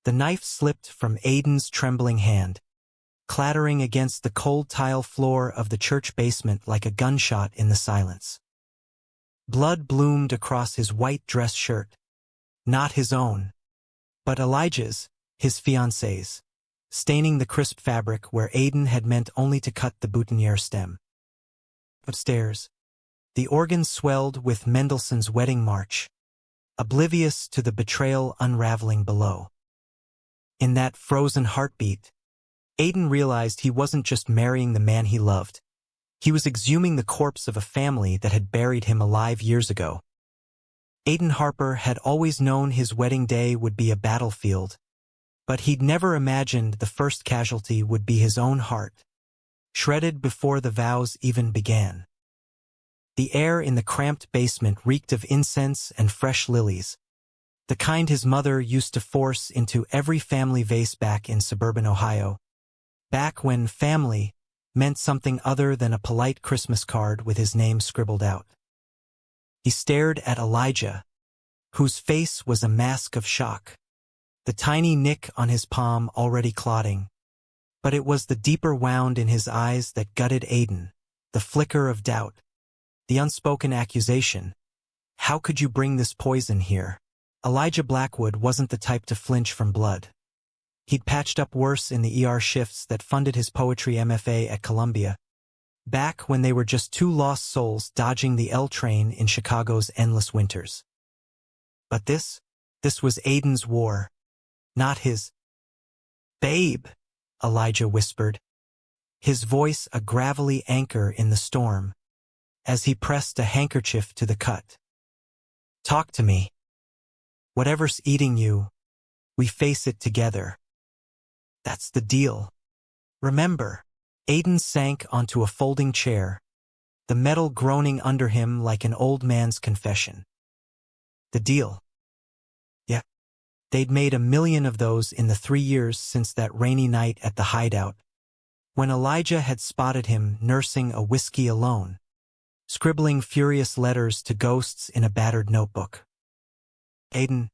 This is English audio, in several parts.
The knife slipped from Aiden's trembling hand, clattering against the cold tile floor of the church basement like a gunshot in the silence. Blood bloomed across his white dress shirt. Not his own, but Elijah's, his fiancée's, staining the crisp fabric where Aiden had meant only to cut the boutonniere stem. Upstairs, the organ swelled with Mendelssohn's Wedding March, oblivious to the betrayal unraveling below. In that frozen heartbeat, Aiden realized he wasn't just marrying the man he loved. He was exhuming the corpse of a family that had buried him alive years ago. Aiden Harper had always known his wedding day would be a battlefield, but he'd never imagined the first casualty would be his own heart, shredded before the vows even began. The air in the cramped basement reeked of incense and fresh lilies, the kind his mother used to force into every family vase back in suburban Ohio, back when family meant something other than a polite Christmas card with his name scribbled out. He stared at Elijah, whose face was a mask of shock, the tiny nick on his palm already clotting. But it was the deeper wound in his eyes that gutted Aiden, the flicker of doubt, the unspoken accusation. How could you bring this poison here? Elijah Blackwood wasn't the type to flinch from blood. He'd patched up worse in the ER shifts that funded his poetry MFA at Columbia, back when they were just two lost souls dodging the L train in Chicago's endless winters. But this was Aiden's war, not his. "Babe," Elijah whispered, his voice a gravelly anchor in the storm, as he pressed a handkerchief to the cut. "Talk to me. Whatever's eating you, we face it together. That's the deal. Remember." Aiden sank onto a folding chair, the metal groaning under him like an old man's confession. The deal. Yeah. They'd made 1,000,000 of those in the 3 years since that rainy night at the hideout, when Elijah had spotted him nursing a whiskey alone, scribbling furious letters to ghosts in a battered notebook. Aiden,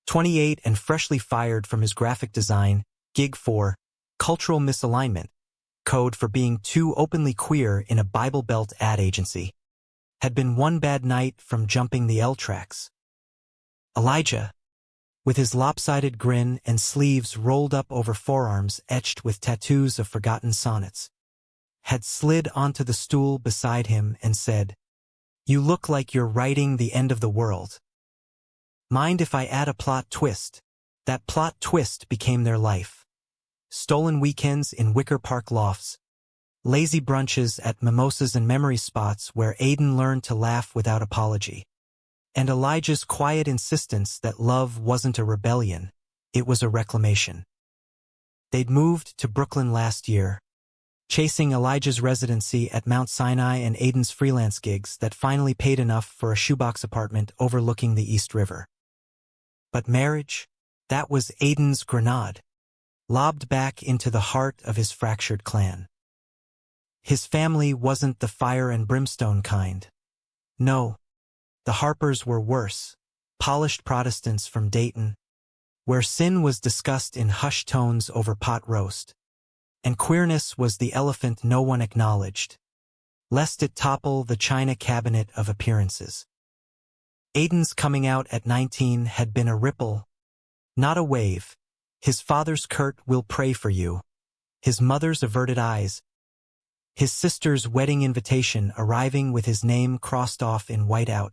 28 and freshly fired from his graphic design gig for cultural misalignment, code for being too openly queer in a Bible Belt ad agency, had been one bad night from jumping the L tracks. Elijah, with his lopsided grin and sleeves rolled up over forearms etched with tattoos of forgotten sonnets, had slid onto the stool beside him and said, "You look like you're writing the end of the world. Mind if I add a plot twist?" That plot twist became their life. Stolen weekends in Wicker Park lofts, lazy brunches at mimosas and memory spots where Aiden learned to laugh without apology, and Elijah's quiet insistence that love wasn't a rebellion, it was a reclamation. They'd moved to Brooklyn last year, chasing Elijah's residency at Mount Sinai and Aiden's freelance gigs that finally paid enough for a shoebox apartment overlooking the East River. But marriage, that was Aiden's grenade, lobbed back into the heart of his fractured clan. His family wasn't the fire and brimstone kind. No, the Harpers were worse, polished Protestants from Dayton, where sin was discussed in hushed tones over pot roast, and queerness was the elephant no one acknowledged, lest it topple the china cabinet of appearances. Aiden's coming out at 19 had been a ripple, not a wave. His father's curt "We'll pray for you," his mother's averted eyes, his sister's wedding invitation arriving with his name crossed off in whiteout,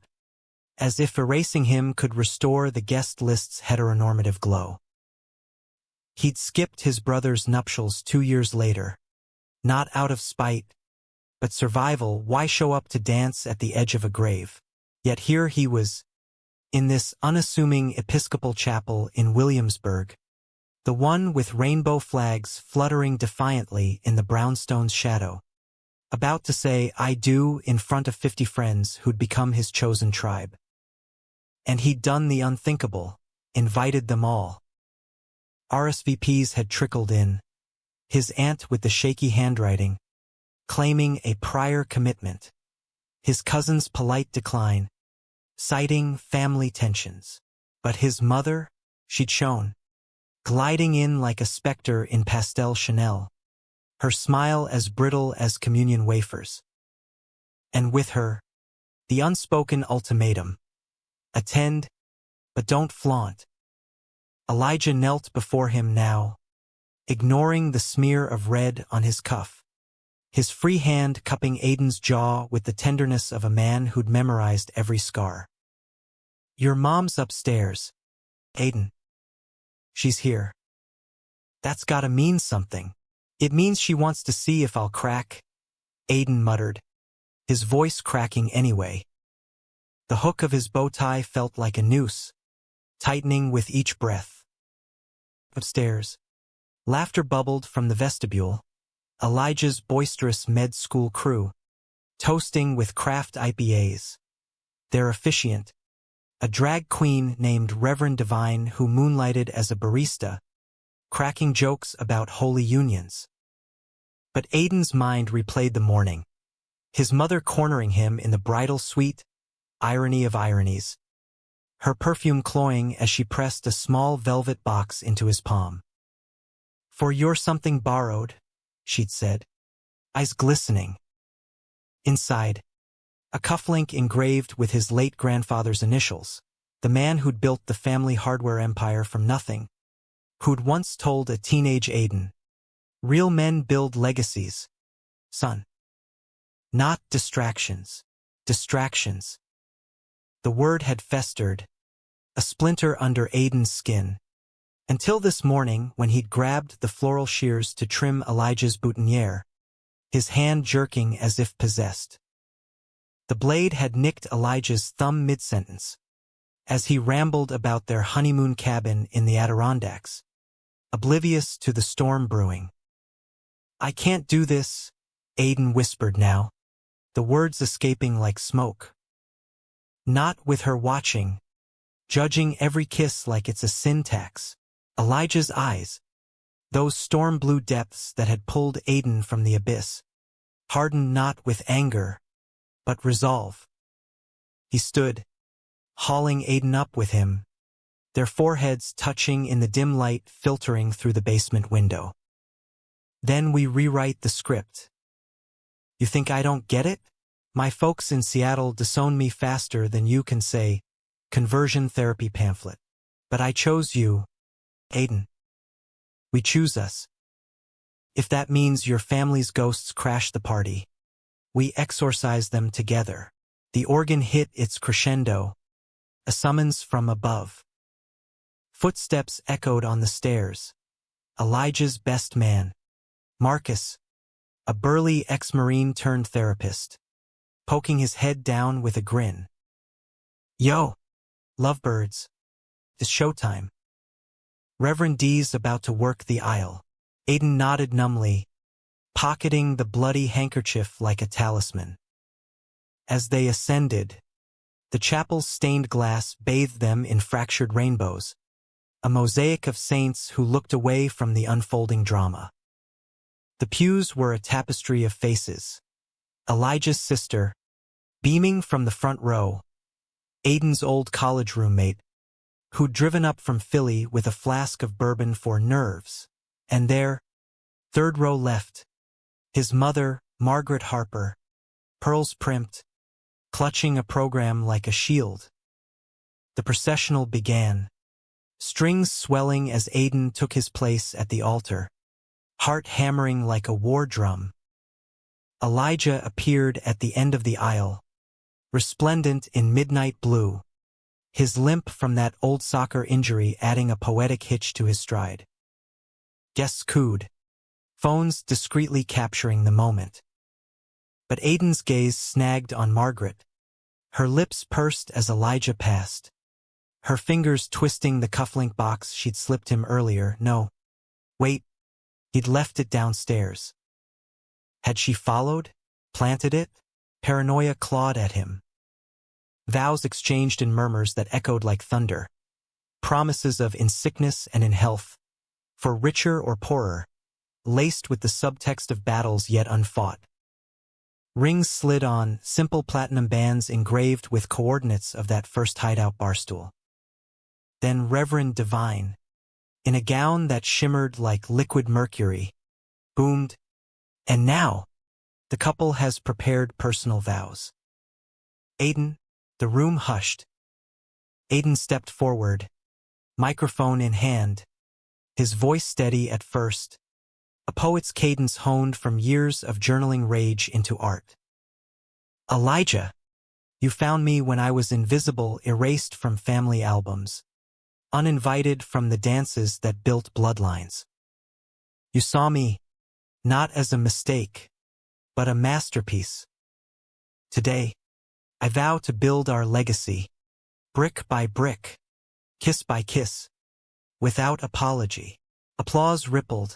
as if erasing him could restore the guest list's heteronormative glow. He'd skipped his brother's nuptials 2 years later, not out of spite, but survival. Why show up to dance at the edge of a grave? Yet here he was, in this unassuming Episcopal chapel in Williamsburg, the one with rainbow flags fluttering defiantly in the brownstone's shadow, about to say "I do" in front of 50 friends who'd become his chosen tribe. And he'd done the unthinkable, invited them all. RSVPs had trickled in, his aunt with the shaky handwriting, claiming a prior commitment, his cousin's polite decline, citing family tensions. But his mother, she'd shown. gliding in like a specter in pastel Chanel, her smile as brittle as communion wafers. And with her, the unspoken ultimatum: attend, but don't flaunt. Elijah knelt before him now, ignoring the smear of red on his cuff, his free hand cupping Aiden's jaw with the tenderness of a man who'd memorized every scar. "Your mom's upstairs, Aiden. She's here." "That's gotta mean something." "It means she wants to see if I'll crack," Aiden muttered, his voice cracking anyway. The hook of his bow tie felt like a noose, tightening with each breath. Upstairs, laughter bubbled from the vestibule, Elijah's boisterous med school crew, toasting with craft IPAs. Their officiant, a drag queen named Reverend Divine who moonlighted as a barista, cracking jokes about holy unions. But Aiden's mind replayed the morning, his mother cornering him in the bridal suite, irony of ironies, her perfume cloying as she pressed a small velvet box into his palm. "For you're something borrowed," she'd said, eyes glistening. Inside, a cufflink engraved with his late grandfather's initials, the man who'd built the family hardware empire from nothing, who'd once told a teenage Aiden, "Real men build legacies, son. Not distractions. Distractions." The word had festered, a splinter under Aiden's skin, until this morning when he'd grabbed the floral shears to trim Elijah's boutonniere, his hand jerking as if possessed. The blade had nicked Elijah's thumb mid-sentence, as he rambled about their honeymoon cabin in the Adirondacks, oblivious to the storm brewing. "I can't do this," Aiden whispered now, the words escaping like smoke. "Not with her watching, judging every kiss like it's a sin tax." Elijah's eyes, those storm-blue depths that had pulled Aiden from the abyss, hardened not with anger, but resolve. He stood, hauling Aiden up with him, their foreheads touching in the dim light filtering through the basement window. "Then we rewrite the script. You think I don't get it? My folks in Seattle disown me faster than you can say conversion therapy pamphlet. But I chose you, Aiden. We choose us. If that means your family's ghosts crash the party, we exorcise them together." The organ hit its crescendo, a summons from above. Footsteps echoed on the stairs. Elijah's best man, Marcus, a burly ex-Marine turned therapist, poking his head down with a grin. "Yo, lovebirds, it's showtime." Reverend D's about to work the aisle. Aiden nodded numbly, pocketing the bloody handkerchief like a talisman. As they ascended, the chapel's stained glass bathed them in fractured rainbows, a mosaic of saints who looked away from the unfolding drama. The pews were a tapestry of faces. Elijah's sister, beaming from the front row, Aiden's old college roommate, who'd driven up from Philly with a flask of bourbon for nerves, and there, third row left, his mother, Margaret Harper, pearls primped, clutching a program like a shield. The processional began, strings swelling as Aiden took his place at the altar, heart hammering like a war drum. Elijah appeared at the end of the aisle, resplendent in midnight blue, his limp from that old soccer injury adding a poetic hitch to his stride. Guests cooed, phones discreetly capturing the moment. But Aiden's gaze snagged on Margaret, her lips pursed as Elijah passed, her fingers twisting the cufflink box she'd slipped him earlier. No. Wait. He'd left it downstairs. Had she followed? Planted it? Paranoia clawed at him. Vows exchanged in murmurs that echoed like thunder. Promises of in sickness and in health, for richer or poorer, laced with the subtext of battles yet unfought. Rings slid on, simple platinum bands engraved with coordinates of that first hideout barstool. Then Reverend Divine, in a gown that shimmered like liquid mercury, boomed, and now the couple has prepared personal vows. Aiden, the room hushed. Aiden stepped forward, microphone in hand, his voice steady at first, a poet's cadence honed from years of journaling rage into art. Elijah, you found me when I was invisible, erased from family albums, uninvited from the dances that built bloodlines. You saw me, not as a mistake, but a masterpiece. Today, I vow to build our legacy, brick by brick, kiss by kiss, without apology. Applause rippled,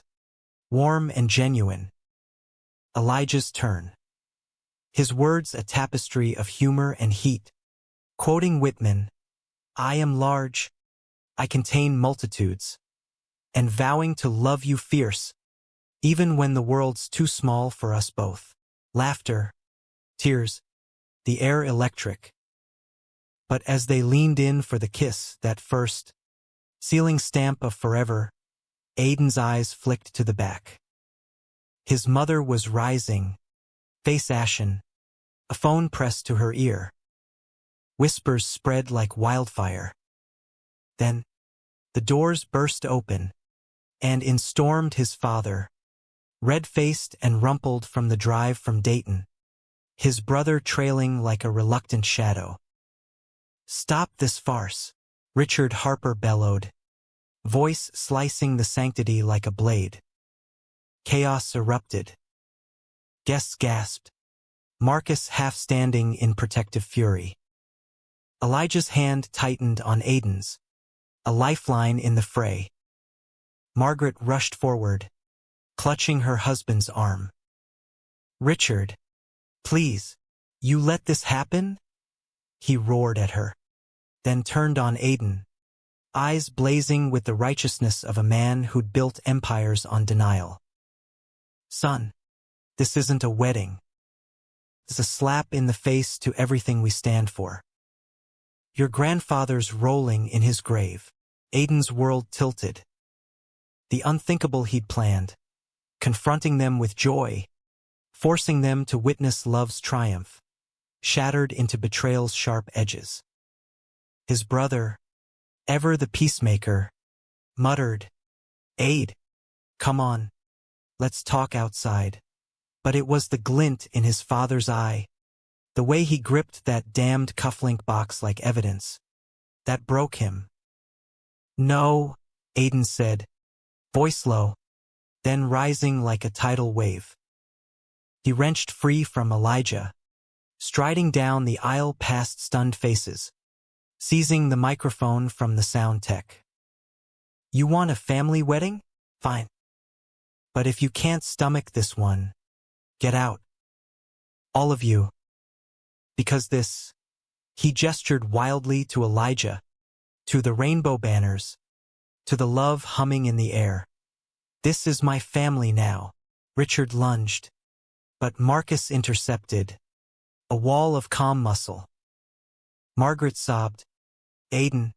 warm and genuine. Elijah's turn. His words a tapestry of humor and heat. Quoting Whitman, I am large, I contain multitudes, and vowing to love you fierce, even when the world's too small for us both. Laughter, tears, the air electric. But as they leaned in for the kiss, that first, sealing stamp of forever, Aiden's eyes flicked to the back. His mother was rising, face ashen, a phone pressed to her ear. Whispers spread like wildfire. Then, the doors burst open, and in stormed his father, red-faced and rumpled from the drive from Dayton, his brother trailing like a reluctant shadow. Stop this farce, Richard Harper bellowed, voice slicing the sanctity like a blade. Chaos erupted. Guests gasped, Marcus half standing in protective fury. Elijah's hand tightened on Aiden's, a lifeline in the fray. Margaret rushed forward, clutching her husband's arm. Richard, please, you let this happen? He roared at her, then turned on Aiden, eyes blazing with the righteousness of a man who'd built empires on denial. Son, this isn't a wedding. It's a slap in the face to everything we stand for. Your grandfather's rolling in his grave. Aiden's world tilted. The unthinkable he'd planned, confronting them with joy, forcing them to witness love's triumph, shattered into betrayal's sharp edges. His brother, ever the peacemaker, muttered, Aid, come on, let's talk outside. But it was the glint in his father's eye, the way he gripped that damned cufflink box like evidence, that broke him. No, Aiden said, voice low, then rising like a tidal wave. He wrenched free from Elijah, striding down the aisle past stunned faces, seizing the microphone from the sound tech. You want a family wedding? Fine. But if you can't stomach this one, get out. All of you. Because this, he gestured wildly to Elijah, to the rainbow banners, to the love humming in the air. This is my family now. Richard lunged, but Marcus intercepted, a wall of calm muscle. Margaret sobbed, Aiden,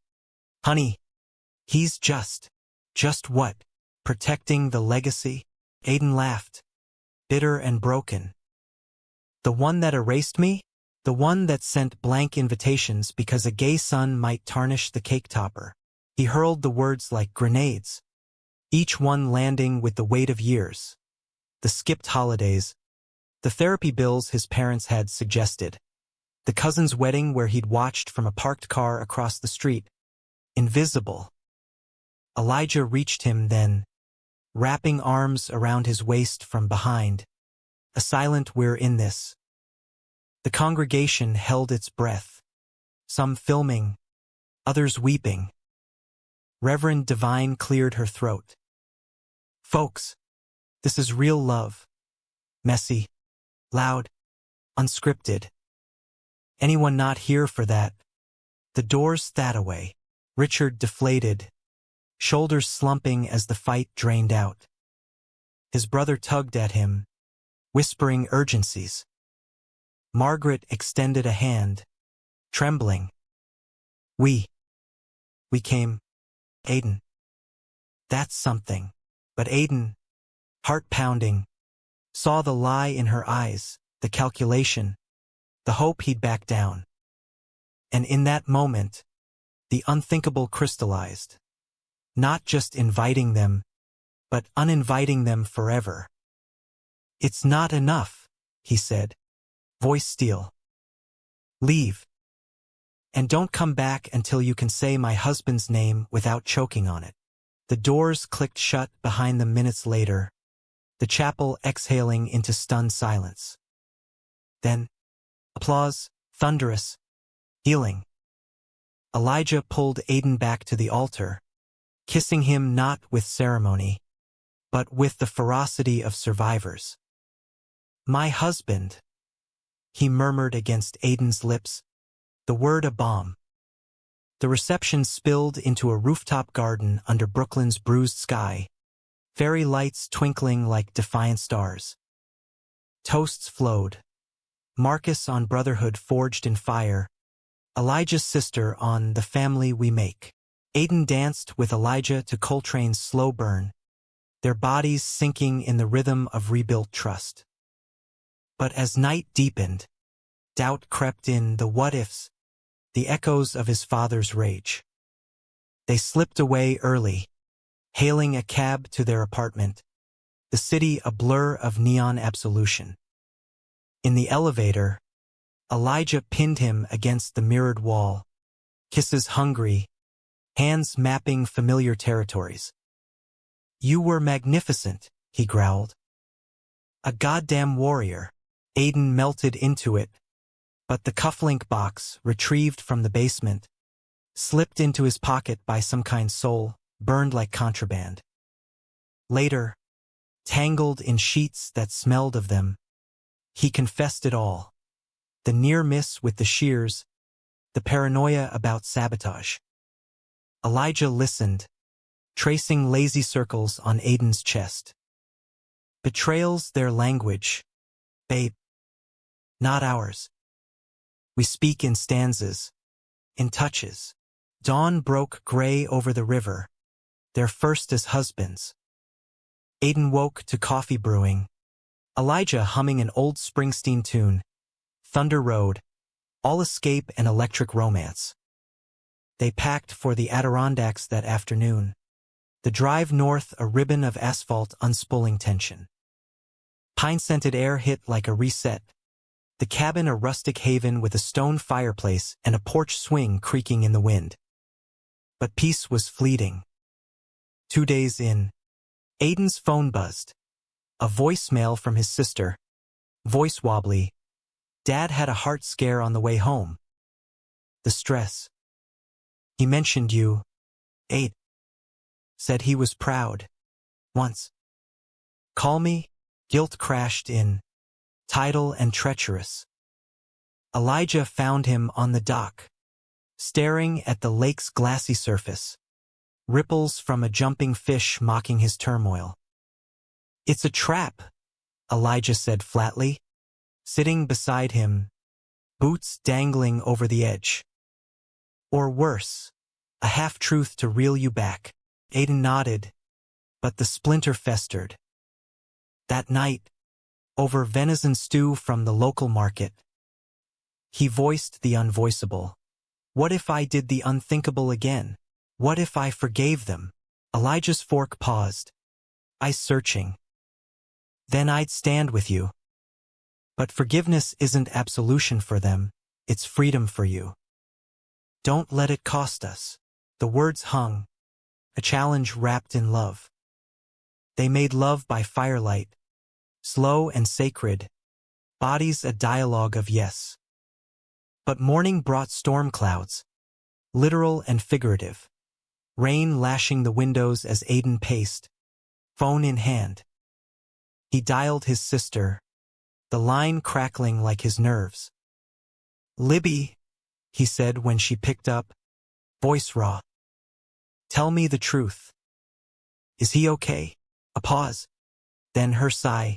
honey, he's just what? Protecting the legacy? Aiden laughed, bitter and broken. The one that erased me? The one that sent blank invitations because a gay son might tarnish the cake topper. He hurled the words like grenades, each one landing with the weight of years. The skipped holidays, the therapy bills his parents had suggested, the cousin's wedding where he'd watched from a parked car across the street. Invisible. Elijah reached him then, wrapping arms around his waist from behind. A silent we're in this. The congregation held its breath, some filming, others weeping. Reverend Divine cleared her throat. Folks, this is real love. Messy, loud, unscripted. Anyone not here for that? The doors that away. Richard deflated, shoulders slumping as the fight drained out. His brother tugged at him, whispering urgencies. Margaret extended a hand, trembling. We came, Aiden. That's something. But Aiden, heart pounding, saw the lie in her eyes, the calculation, the hope he'd back down. And in that moment, the unthinkable crystallized. Not just inviting them, but uninviting them forever. It's not enough, he said, voice steel. Leave. And don't come back until you can say my husband's name without choking on it. The doors clicked shut behind them minutes later, the chapel exhaling into stunned silence. Then, applause, thunderous, healing. Elijah pulled Aiden back to the altar, kissing him not with ceremony, but with the ferocity of survivors. My husband, he murmured against Aiden's lips, the word a bomb. The reception spilled into a rooftop garden under Brooklyn's bruised sky, fairy lights twinkling like defiant stars. Toasts flowed. Marcus on brotherhood forged in fire, Elijah's sister on the family we make. Aiden danced with Elijah to Coltrane's slow burn, their bodies sinking in the rhythm of rebuilt trust. But as night deepened, doubt crept in, the what-ifs, the echoes of his father's rage. They slipped away early, hailing a cab to their apartment, the city a blur of neon absolution. In the elevator, Elijah pinned him against the mirrored wall, kisses hungry, hands mapping familiar territories. You were magnificent, he growled. A goddamn warrior. Aiden melted into it, but the cufflink box, retrieved from the basement, slipped into his pocket by some kind soul, burned like contraband. Later, tangled in sheets that smelled of them, he confessed it all. The near miss with the shears, the paranoia about sabotage. Elijah listened, tracing lazy circles on Aiden's chest. Betrayals their language, babe. Not ours. We speak in stanzas, in touches. Dawn broke gray over the river, their first as husbands. Aiden woke to coffee brewing, Elijah humming an old Springsteen tune, Thunder Road, all escape and electric romance. They packed for the Adirondacks that afternoon, the drive north a ribbon of asphalt unspooling tension. Pine-scented air hit like a reset, the cabin a rustic haven with a stone fireplace and a porch swing creaking in the wind. But peace was fleeting. 2 days in, Aiden's phone buzzed. A voicemail from his sister. Voice wobbly. Dad had a heart scare on the way home. The stress. He mentioned you. Aid. Said he was proud. Once. Call me? Guilt crashed in. Tidal and treacherous. Elijah found him on the dock, staring at the lake's glassy surface, ripples from a jumping fish mocking his turmoil. It's a trap, Elijah said flatly, sitting beside him, boots dangling over the edge. Or worse, a half-truth to reel you back. Aiden nodded, but the splinter festered. That night, over venison stew from the local market, he voiced the unvoicable. What if I did the unthinkable again? What if I forgave them? Elijah's fork paused, eyes searching. Then I'd stand with you. But forgiveness isn't absolution for them, it's freedom for you. Don't let it cost us. The words hung, a challenge wrapped in love. They made love by firelight, slow and sacred, bodies a dialogue of yes. But morning brought storm clouds, literal and figurative, rain lashing the windows as Aiden paced, phone in hand. He dialed his sister, the line crackling like his nerves. Libby, he said when she picked up, voice raw. Tell me the truth. Is he okay? A pause. Then her sigh,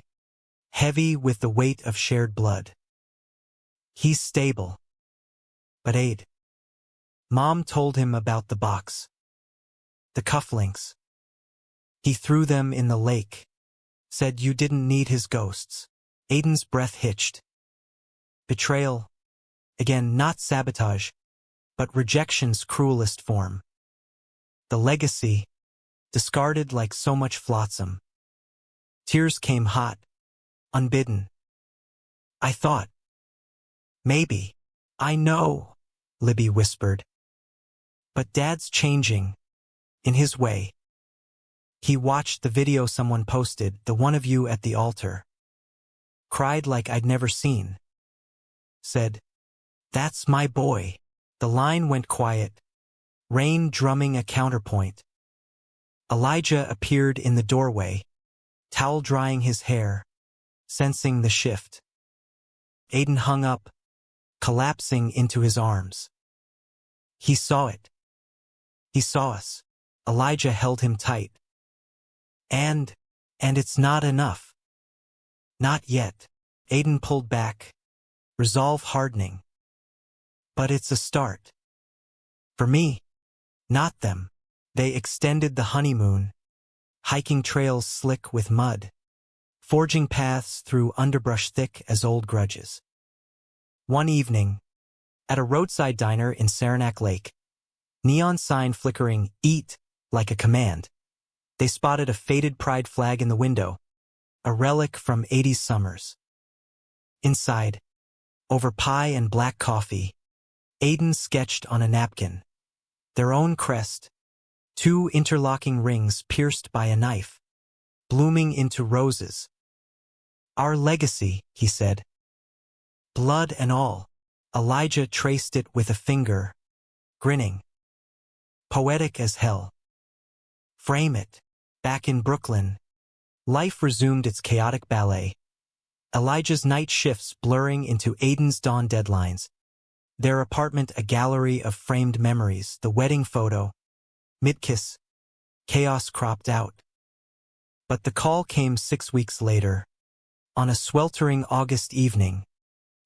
heavy with the weight of shared blood. He's stable. But Aid. Mom told him about the box. The cufflinks. He threw them in the lake. Said you didn't need his ghosts. Aiden's breath hitched. Betrayal. Again, not sabotage, but rejection's cruelest form. The legacy, discarded like so much flotsam. Tears came hot, unbidden. I thought. Maybe. I know, Libby whispered. But Dad's changing. In his way. He watched the video someone posted, the one of you at the altar. Cried like I'd never seen. Said, "That's my boy." The line went quiet. Rain drumming a counterpoint. Elijah appeared in the doorway, towel drying his hair, sensing the shift. Aiden hung up, collapsing into his arms. He saw it. He saw us. Elijah held him tight. And it's not enough. Not yet. Aiden pulled back, resolve hardening. But it's a start. For me, not them. They extended the honeymoon, hiking trails slick with mud, forging paths through underbrush thick as old grudges. One evening, at a roadside diner in Saranac Lake, neon sign flickering, "Eat," like a command, they spotted a faded pride flag in the window, a relic from 80s summers. Inside, over pie and black coffee, Aiden sketched on a napkin. Their own crest, 2 interlocking rings pierced by a knife, blooming into roses. Our legacy, he said. Blood and all. Elijah traced it with a finger, grinning. Poetic as hell. Frame it. Back in Brooklyn, life resumed its chaotic ballet. Elijah's night shifts blurring into Aiden's dawn deadlines. Their apartment a gallery of framed memories, the wedding photo, mid-kiss, chaos cropped out. But the call came 6 weeks later, on a sweltering August evening,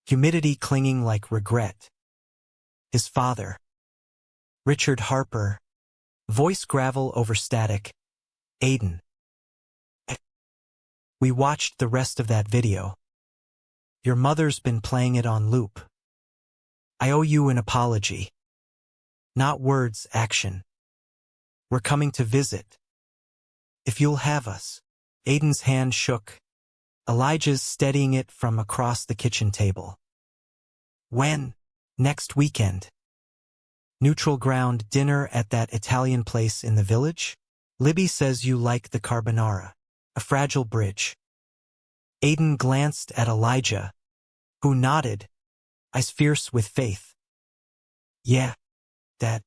humidity clinging like regret. His father, Richard Harper, voice gravel over static. Aiden. We watched the rest of that video. Your mother's been playing it on loop. I owe you an apology. Not words, action. We're coming to visit. If you'll have us. Aiden's hand shook. Elijah's steadying it from across the kitchen table. When? Next weekend. Neutral ground dinner at that Italian place in the village? Libby says you like the carbonara. A fragile bridge. Aiden glanced at Elijah, who nodded, eyes fierce with faith. Yeah, Dad.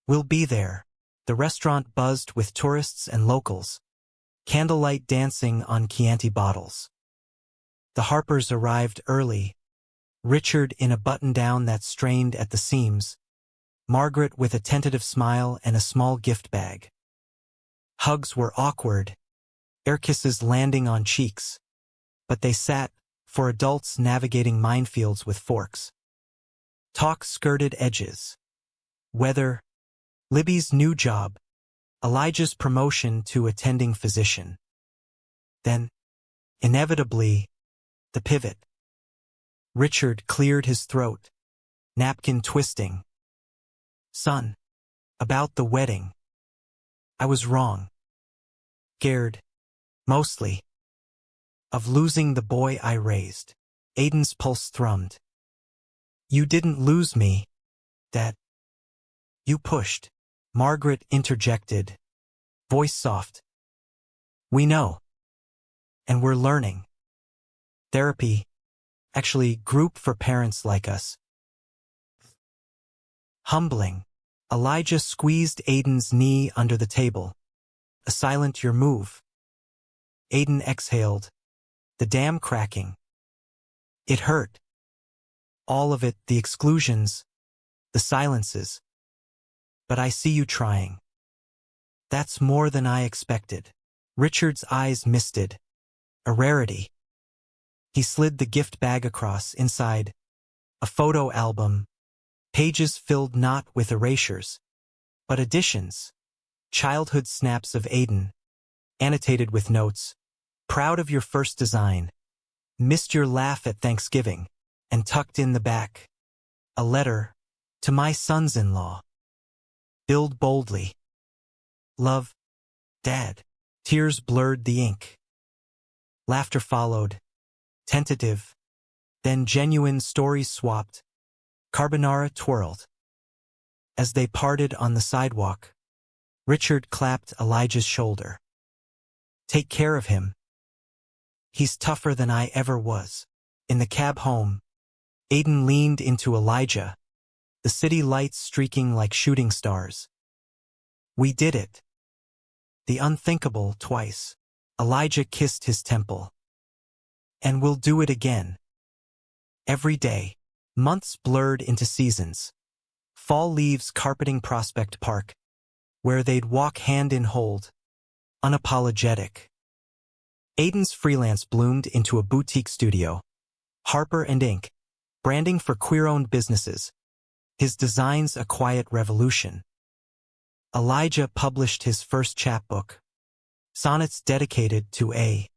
We'll be there. The restaurant buzzed with tourists and locals, candlelight dancing on Chianti bottles. The Harpers arrived early, Richard in a button-down that strained at the seams, Margaret with a tentative smile and a small gift bag. Hugs were awkward, air kisses landing on cheeks, but they sat, for adults navigating minefields with forks. Talk skirted edges. Weather, Libby's new job, Elijah's promotion to attending physician. Then, inevitably, the pivot. Richard cleared his throat, napkin twisting. Son, about the wedding. I was wrong. Scared, mostly, of losing the boy I raised. Aiden's pulse thrummed. You didn't lose me, Dad. You pushed. Margaret interjected, voice soft. We know. And we're learning. Therapy, actually group for parents like us. Humbling. Elijah squeezed Aiden's knee under the table. A silent your move. Aiden exhaled, the dam cracking. It hurt. All of it, the exclusions, the silences. But I see you trying. That's more than I expected. Richard's eyes misted. A rarity. He slid the gift bag across, inside. A photo album. Pages filled not with erasures, but additions. Childhood snaps of Aiden, annotated with notes. Proud of your first design. Missed your laugh at Thanksgiving. And tucked in the back. A letter to my sons-in-law. Build boldly. Love, Dad. Tears blurred the ink. Laughter followed. Tentative. Then genuine stories swapped. Carbonara twirled. As they parted on the sidewalk, Richard clapped Elijah's shoulder. Take care of him. He's tougher than I ever was. In the cab home, Aiden leaned into Elijah, the city lights streaking like shooting stars. We did it. The unthinkable twice. Elijah kissed his temple. And we'll do it again. Every day. Months blurred into seasons. Fall leaves carpeting Prospect Park, where they'd walk hand in hold, unapologetic. Aiden's freelance bloomed into a boutique studio. Harper & Inc., branding for queer-owned businesses. His designs a quiet revolution. Elijah published his first chapbook, sonnets dedicated to A.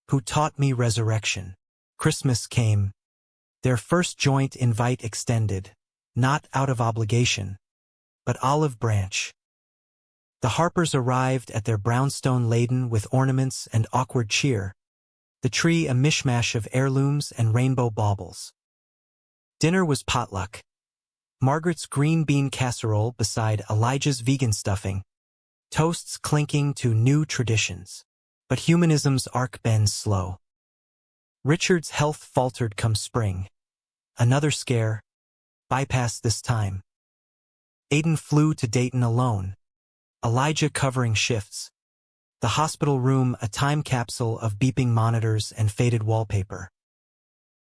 Who taught me resurrection. Christmas came. Their first joint invite extended, not out of obligation, but olive branch. The Harpers arrived at their brownstone laden with ornaments and awkward cheer, the tree a mishmash of heirlooms and rainbow baubles. Dinner was potluck. Margaret's green bean casserole beside Elijah's vegan stuffing, toasts clinking to new traditions. But humanism's arc bends slow. Richard's health faltered come spring. Another scare. Bypass this time. Aiden flew to Dayton alone. Elijah covering shifts. The hospital room a time capsule of beeping monitors and faded wallpaper.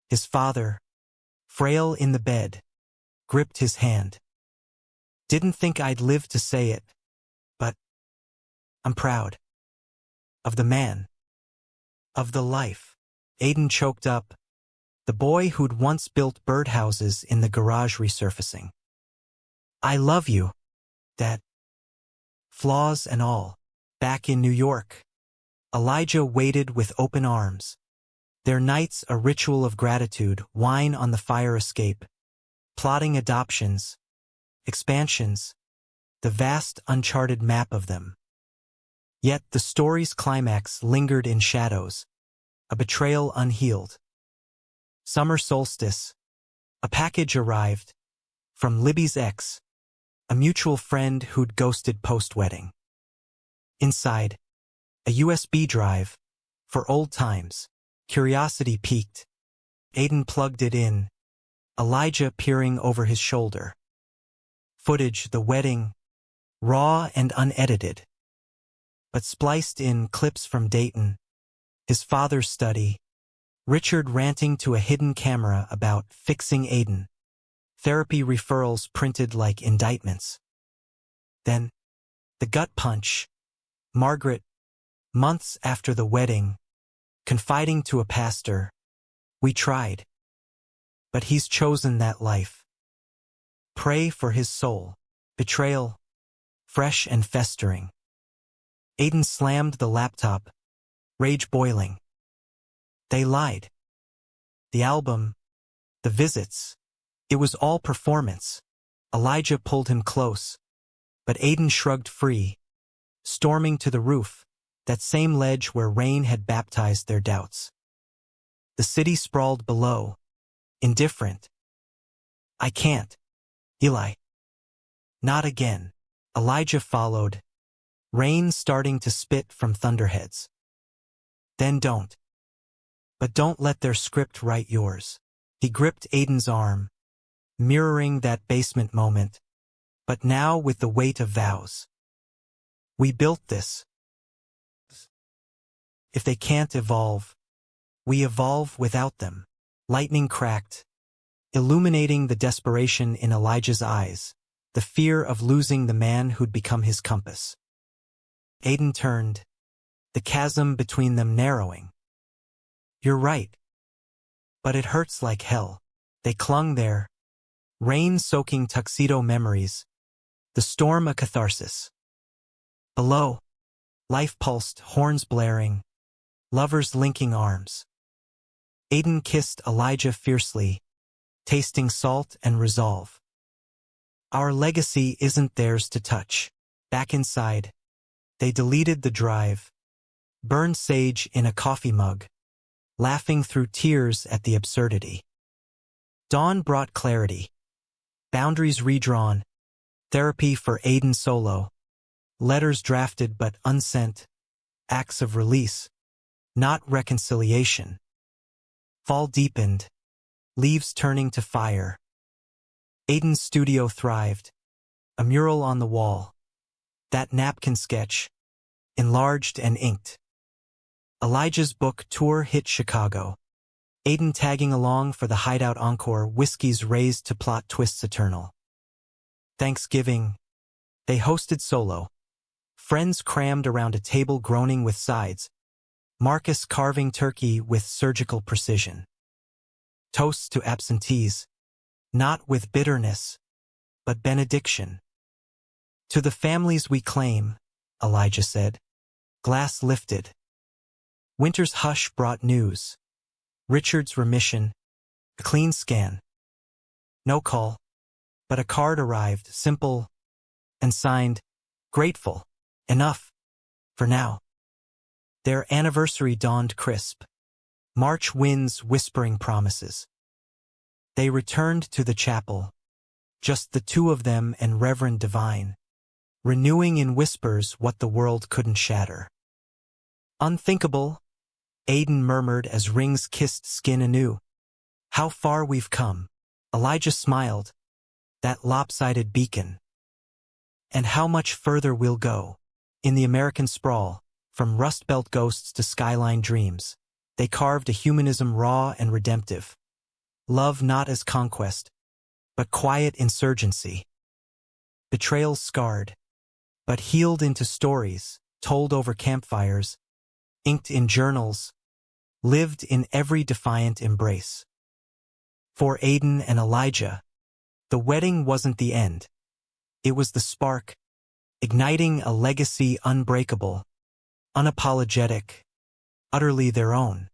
His father, frail in the bed, gripped his hand. Didn't think I'd live to say it, but I'm proud. Of the man. Of the life. Aiden choked up. The boy who'd once built birdhouses in the garage resurfacing. I love you, Dad. Flaws and all. Back in New York. Elijah waited with open arms. Their nights a ritual of gratitude, wine on the fire escape. Plotting adoptions. Expansions. The vast uncharted map of them. Yet the story's climax lingered in shadows. A betrayal unhealed. Summer solstice. A package arrived. From Libby's ex. A mutual friend who'd ghosted post-wedding. Inside. A USB drive. For old times. Curiosity piqued. Aiden plugged it in. Elijah peering over his shoulder. Footage, the wedding. Raw and unedited. But spliced in clips from Dayton. His father's study. Richard ranting to a hidden camera about fixing Aiden. Therapy referrals printed like indictments. Then, the gut punch. Margaret, months after the wedding, confiding to a pastor, we tried. But he's chosen that life. Pray for his soul. Betrayal, fresh and festering. Aiden slammed the laptop, rage boiling. They lied. The album, the visits, it was all performance. Elijah pulled him close, but Aiden shrugged free, storming to the roof, that same ledge where rain had baptized their doubts. The city sprawled below, indifferent. I can't. Eli. Not again. Elijah followed, rain starting to spit from thunderheads. Then don't. But don't let their script write yours. He gripped Aiden's arm, mirroring that basement moment, but now with the weight of vows. We built this. If they can't evolve, we evolve without them. Lightning cracked, illuminating the desperation in Elijah's eyes, the fear of losing the man who'd become his compass. Aiden turned, the chasm between them narrowing. You're right. But it hurts like hell. They clung there, rain-soaking tuxedo memories, the storm a catharsis. Below, Life pulsed, horns blaring, lovers linking arms. Aiden kissed Elijah fiercely, tasting salt and resolve. Our legacy isn't theirs to touch. Back inside, they deleted the drive, burned sage in a coffee mug, laughing through tears at the absurdity. Dawn brought clarity. Boundaries redrawn, therapy for Aiden solo, letters drafted but unsent, acts of release, not reconciliation. Fall deepened, leaves turning to fire. Aiden's studio thrived, a mural on the wall, that napkin sketch, enlarged and inked. Elijah's book tour hit Chicago. Aiden tagging along for the Hideout Encore, whiskeys raised to plot twists eternal. Thanksgiving, they hosted solo. Friends crammed around a table groaning with sides. Marcus carving turkey with surgical precision. Toasts to absentees, not with bitterness, but benediction. To the families we claim, Elijah said. Glass lifted. Winter's hush brought news. Richard's remission, a clean scan. No call, but a card arrived, simple and signed, grateful, enough, for now. Their anniversary dawned crisp. March winds whispering promises. They returned to the chapel, just the two of them and Reverend Divine, renewing in whispers what the world couldn't shatter. Unthinkable, Aiden murmured as rings kissed skin anew. How far we've come. Elijah smiled, that lopsided beacon. And how much further we'll go. In the American sprawl, from Rust Belt ghosts to skyline dreams, they carved a humanism raw and redemptive. Love not as conquest, but quiet insurgency. Betrayals scarred, but healed into stories, told over campfires, inked in journals, lived in every defiant embrace. For Aiden and Elijah, the wedding wasn't the end. It was the spark, igniting a legacy unbreakable, unapologetic, utterly their own.